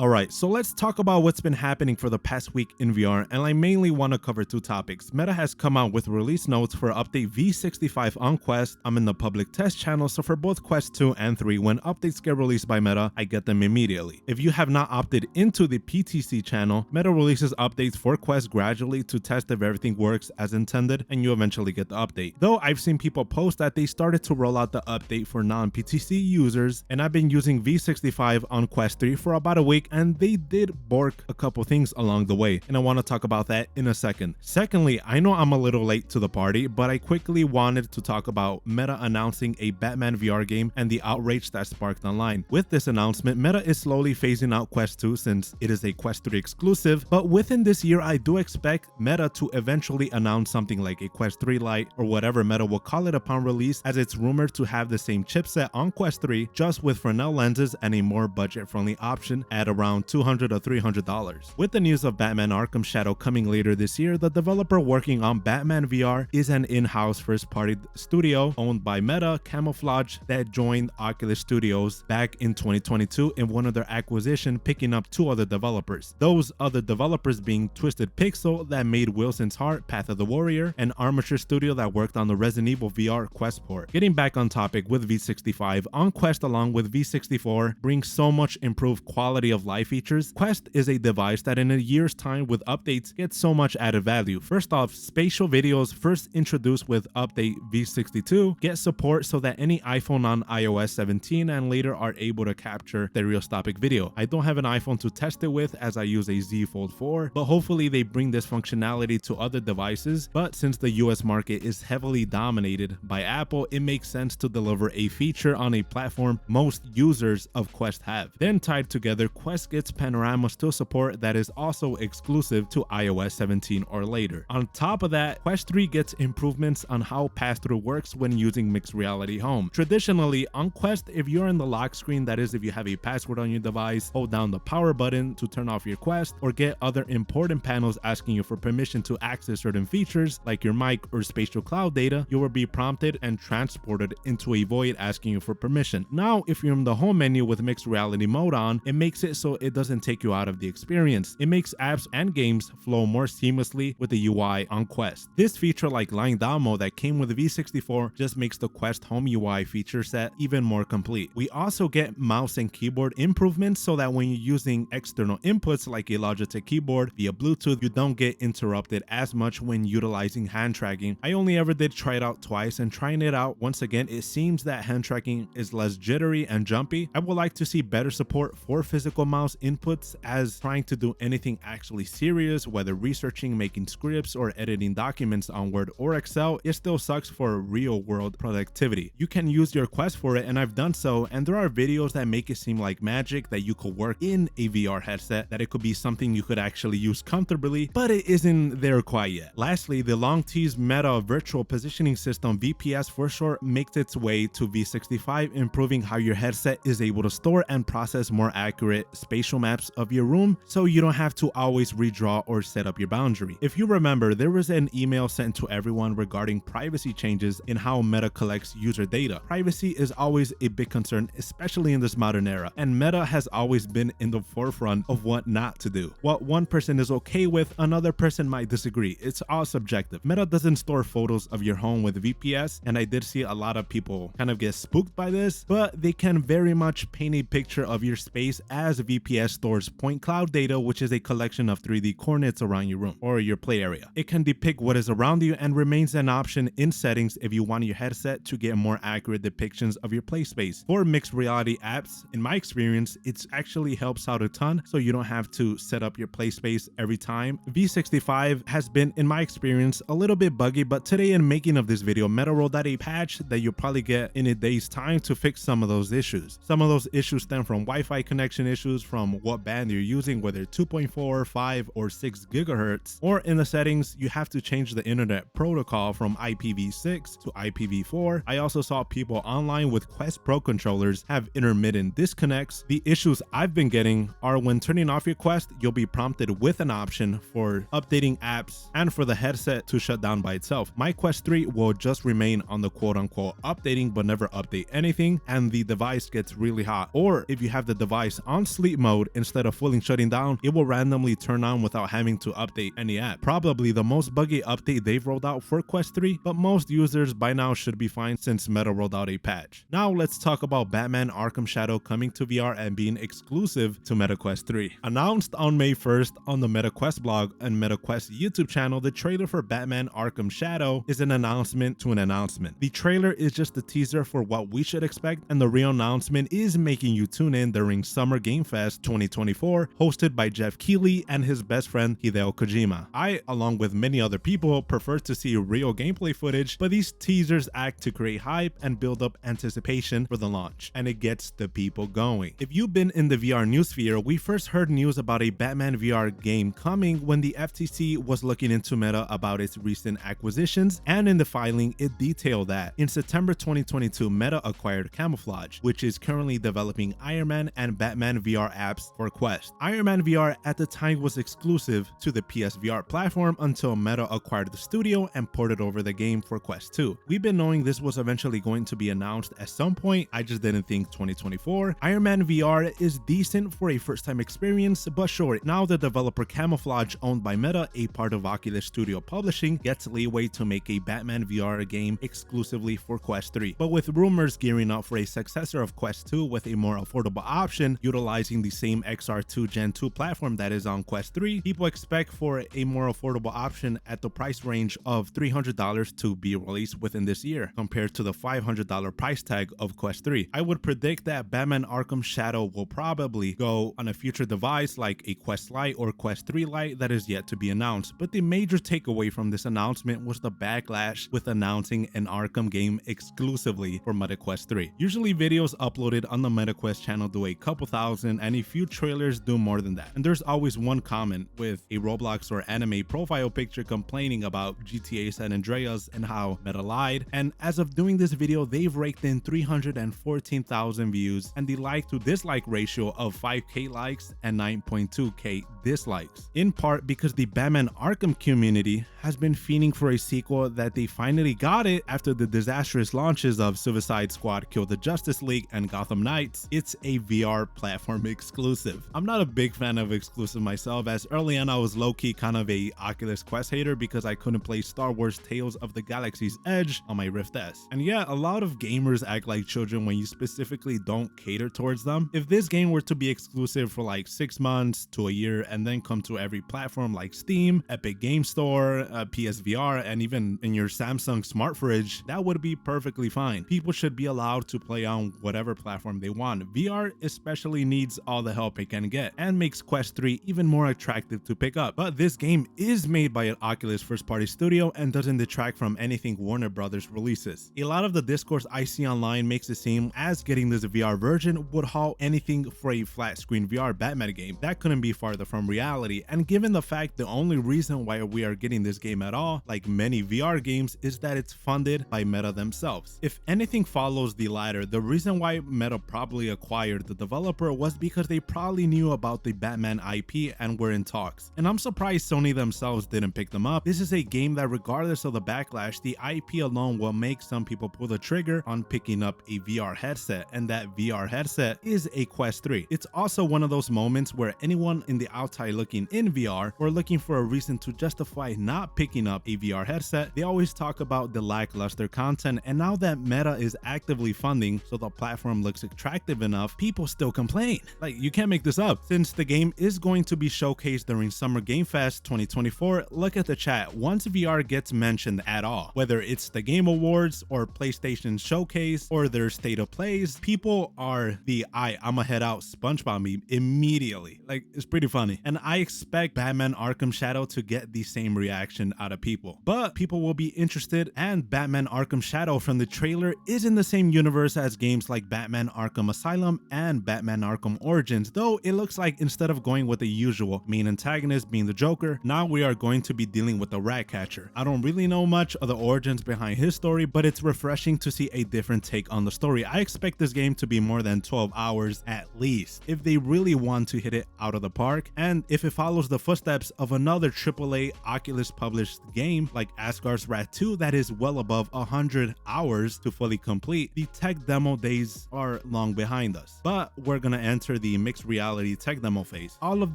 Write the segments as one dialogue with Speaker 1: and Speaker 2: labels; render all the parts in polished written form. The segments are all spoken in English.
Speaker 1: Alright, so let's talk about what's been happening for the past week in VR, and I mainly want to cover two topics. Meta has come out with release notes for update V65 on Quest. I'm in the public test channel, so for both Quest 2 and 3, when updates get released by Meta, I get them immediately. If you have not opted into the PTC channel, Meta releases updates for Quest gradually to test if everything works as intended, and you eventually get the update. Though I've seen people post that they started to roll out the update for non-PTC users, and I've been using V65 on Quest 3 for about a week, and they did bork a couple things along the way, and I want to talk about that in a second. Secondly, I know I'm a little late to the party, but I quickly wanted to talk about Meta announcing a Batman VR game and the outrage that sparked online. With this announcement, Meta is slowly phasing out Quest 2 since it is a Quest 3 exclusive, but within this year I do expect Meta to eventually announce something like a Quest 3 Lite or whatever Meta will call it upon release, as it's rumored to have the same chipset on Quest 3, just with Fresnel lenses and a more budget-friendly option at around $200 or $300. With the news of Batman Arkham Shadow coming later this year, the developer working on Batman VR is an in-house first-party studio owned by Meta Camouflage that joined Oculus Studios back in 2022 in one of their acquisitions, picking up two other developers. Those other developers being Twisted Pixel that made Wilson's Heart, Path of the Warrior, and Armature Studio that worked on the Resident Evil VR Quest port. Getting back on topic with V65, on Quest along with V64 brings so much improved quality of life features. Quest is a device that in a year's time with updates gets so much added value. First off, spatial videos, first introduced with update V62, get support so that any iPhone on iOS 17 and later are able to capture stereoscopic video. I don't have an iPhone to test it with as I use a Z Fold 4, but hopefully they bring this functionality to other devices. But since the US market is heavily dominated by Apple, it makes sense to deliver a feature on a platform most users of Quest have. Then tied together, Quest gets panorama still support that is also exclusive to iOS 17 or later. On top of that, Quest 3 gets improvements on how pass-through works when using mixed reality home. Traditionally, on Quest, if you're in the lock screen, that is if you have a password on your device, hold down the power button to turn off your Quest or get other important panels asking you for permission to access certain features like your mic or spatial cloud data, you will be prompted and transported into a void asking you for permission. Now, if you're in the home menu with mixed reality mode on, it makes it so it doesn't take you out of the experience. It makes apps and games flow more seamlessly with the UI on Quest. This feature, like lying down mode that came with the V64, just makes the Quest home UI feature set even more complete. We also get mouse and keyboard improvements so that when you're using external inputs like a Logitech keyboard via Bluetooth, you don't get interrupted as much when utilizing hand tracking. I only ever did try it out twice, and trying it out once again, it seems that hand tracking is less jittery and jumpy. I would like to see better support for physical mouse inputs, as trying to do anything actually serious, whether researching, making scripts, or editing documents on Word or Excel, it still sucks for real world productivity. You can use your Quest for it, and I've done so, and there are videos that make it seem like magic that you could work in a VR headset, that it could be something you could actually use comfortably, but it isn't there quite yet. Lastly, the long teased Meta Virtual Positioning System, VPS for short, makes its way to V65, improving how your headset is able to store and process more accurate spatial maps of your room, so you don't have to always redraw or set up your boundary. If you remember, there was an email sent to everyone regarding privacy changes in how Meta collects user data. Privacy is always a big concern, especially in this modern era, and Meta has always been in the forefront of what not to do. What one person is okay with, another person might disagree. It's all subjective. Meta doesn't store photos of your home with VPS, and I did see a lot of people kind of get spooked by this, but they can very much paint a picture of your space, as VPS stores point cloud data, which is a collection of 3D coordinates around your room or your play area. It can depict what is around you and remains an option in settings if you want your headset to get more accurate depictions of your play space. For mixed reality apps, in my experience, it actually helps out a ton, so you don't have to set up your play space every time. V65 has been, in my experience, a little bit buggy, but today in making of this video, Meta rolled out a patch that you'll probably get in a day's time to fix some of those issues. Some of those issues stem from Wi-Fi connection issues, from what band you're using, whether 2.4, 5, or 6 gigahertz, or in the settings, you have to change the internet protocol from IPv6 to IPv4. I also saw people online with Quest Pro controllers have intermittent disconnects. The issues I've been getting are when turning off your Quest, you'll be prompted with an option for updating apps and for the headset to shut down by itself. My Quest 3 will just remain on the quote-unquote updating but never update anything, and the device gets really hot. Or if you have the device on sleep mode, mode, instead of fully shutting down, it will randomly turn on without having to update any app. Probably the most buggy update they've rolled out for Quest 3, but most users by now should be fine since Meta rolled out a patch. Now let's talk about Batman Arkham Shadow coming to VR and being exclusive to Meta Quest 3. Announced on May 1st on the Meta Quest blog and Meta Quest YouTube channel, the trailer for Batman Arkham Shadow is an announcement to an announcement. The trailer is just a teaser for what we should expect, and the real announcement is making you tune in during Summer Game Fest 2024, hosted by Jeff Keighley and his best friend Hideo Kojima. I, along with many other people, prefer to see real gameplay footage, but these teasers act to create hype and build up anticipation for the launch, and it gets the people going. If you've been in the VR newssphere, we first heard news about a Batman VR game coming when the FTC was looking into Meta about its recent acquisitions, and in the filing it detailed that in September 2022 Meta acquired Camouflage, which is currently developing Iron Man and Batman VR apps for Quest. Iron Man VR at the time was exclusive to the PSVR platform until Meta acquired the studio and ported over the game for Quest 2. We've been knowing this was eventually going to be announced at some point, I just didn't think 2024. Iron Man VR is decent for a first-time experience, but sure, now the developer Camouflage, owned by Meta, a part of Oculus Studio Publishing, gets leeway to make a Batman VR game exclusively for Quest 3. But with rumors gearing up for a successor of Quest 2 with a more affordable option utilizing the same XR2 Gen 2 platform that is on Quest 3, people expect for a more affordable option at the price range of $300 to be released within this year, compared to the $500 price tag of Quest 3. I would predict that Batman Arkham Shadow will probably go on a future device like a Quest Lite or Quest 3 Lite that is yet to be announced, but the major takeaway from this announcement was the backlash with announcing an Arkham game exclusively for Meta Quest 3. Usually videos uploaded on the Meta Quest channel do a couple thousand, and a few trailers do more than that. And there's always one comment with a Roblox or anime profile picture complaining about GTA San Andreas and how Meta lied, and as of doing this video they've raked in 314,000 views and the like to dislike ratio of 5k likes and 9.2k dislikes, in part because the Batman Arkham community has been fiending for a sequel that they finally got it after the disastrous launches of Suicide Squad, Kill the Justice League, and Gotham Knights. It's a VR platform exclusive. I'm not a big fan of exclusive myself, as early on I was low-key kind of a Oculus Quest hater because I couldn't play Star Wars Tales of the Galaxy's Edge on my Rift S. And yeah, a lot of gamers act like children when you specifically don't cater towards them. If this game were to be exclusive for like 6 months to a year and then come to every platform like Steam, Epic Game Store, PSVR, and even in your Samsung smart fridge, that would be perfectly fine. People should be allowed to play on whatever platform they want. VR especially needs all the help it can get and makes Quest 3 even more attractive to pick up. But this game is made by an Oculus first-party studio and doesn't detract from anything Warner Brothers releases. A lot of the discourse I see online makes it seem as getting this VR version would halt anything for a flat-screen VR Batman game. That couldn't be farther from reality, and given the fact the only reason why we are getting this game at all, like many VR games, is that it's funded by Meta themselves. If anything follows the latter, the reason why Meta probably acquired the developer was because they probably knew about the Batman IP and were in talks. And I'm surprised Sony themselves didn't pick them up. This is a game that, regardless of the backlash, the IP alone will make some people pull the trigger on picking up a VR headset, and that VR headset is a Quest 3. It's also one of those moments where anyone in the outside looking in VR or looking for a reason to justify not picking up a VR headset, they always talk about the lackluster content, and now that Meta is actively funding so the platform looks attractive enough, people still complain. Like, you can't make this up. Since the game is going to be showcased during Summer Game Fest 2024, look at the chat. Once VR gets mentioned at all, whether it's the Game Awards or PlayStation Showcase or their State of Plays, people are the I'ma head out SpongeBob meme immediately. Like, it's pretty funny. And I expect Batman Arkham Shadow to get the same reaction out of people. But people will be interested, and Batman Arkham Shadow from the trailer is in the same universe as games like Batman Arkham Asylum and Batman Arkham Origins, though it looks like instead of going with the usual main antagonist being the Joker, now we are going to be dealing with the Ratcatcher. I don't really know much of the origins behind his story, but it's refreshing to see a different take on the story. I expect this game to be more than 12 hours at least if they really want to hit it out of the park, and and if it follows the footsteps of another AAA Oculus published game like Asgard's Wrath 2 that is well above 100 hours to fully complete, the tech demo days are long behind us. But we're gonna enter the mixed reality tech demo phase. All of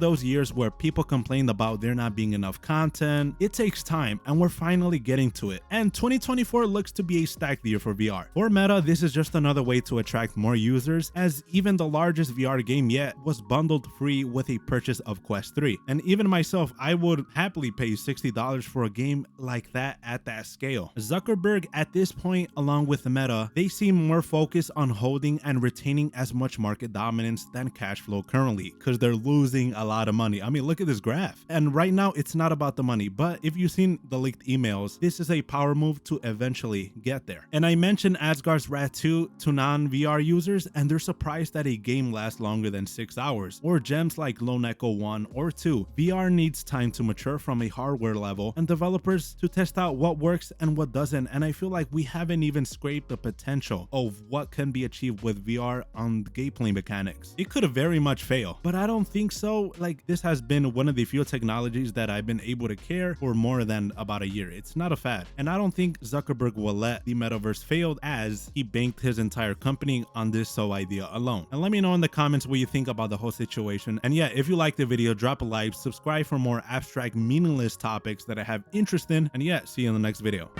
Speaker 1: those years where people complained about there not being enough content, it takes time and we're finally getting to it. And 2024 looks to be a stacked year for VR. For Meta, this is just another way to attract more users, as even the largest VR game yet was bundled free with a purchase of Quest 3. And even myself, I would happily pay $60 for a game like that at that scale. Zuckerberg at this point, along with Meta, they seem more focused on holding and retaining as much market dominance than cash flow currently, because they're losing a lot of money. I mean, look at this graph. And right now, it's not about the money, but if you've seen the leaked emails, this is a power move to eventually get there. And I mentioned Asgard's Wrath 2 to non-VR users, and they're surprised that a game lasts longer than 6 hours, or gems like Lone Echo 1 or 2. VR needs time to mature from a hardware level and developers to test out what works and what doesn't, and I feel like we haven't even scraped the potential of what can be achieved with VR on the gameplay mechanics. It could very much fail, but I don't think so. Like, this has been one of the few technologies that I've been able to care for more than about a year. It's not a fad, and I don't think Zuckerberg will let the metaverse fail, as he banked his entire company on this sole idea alone. And let me know in the comments what you think about the whole situation. And yeah, if you liked the video, drop a like, subscribe for more abstract, meaningless topics that I have interest in, and yeah, see you in the next video.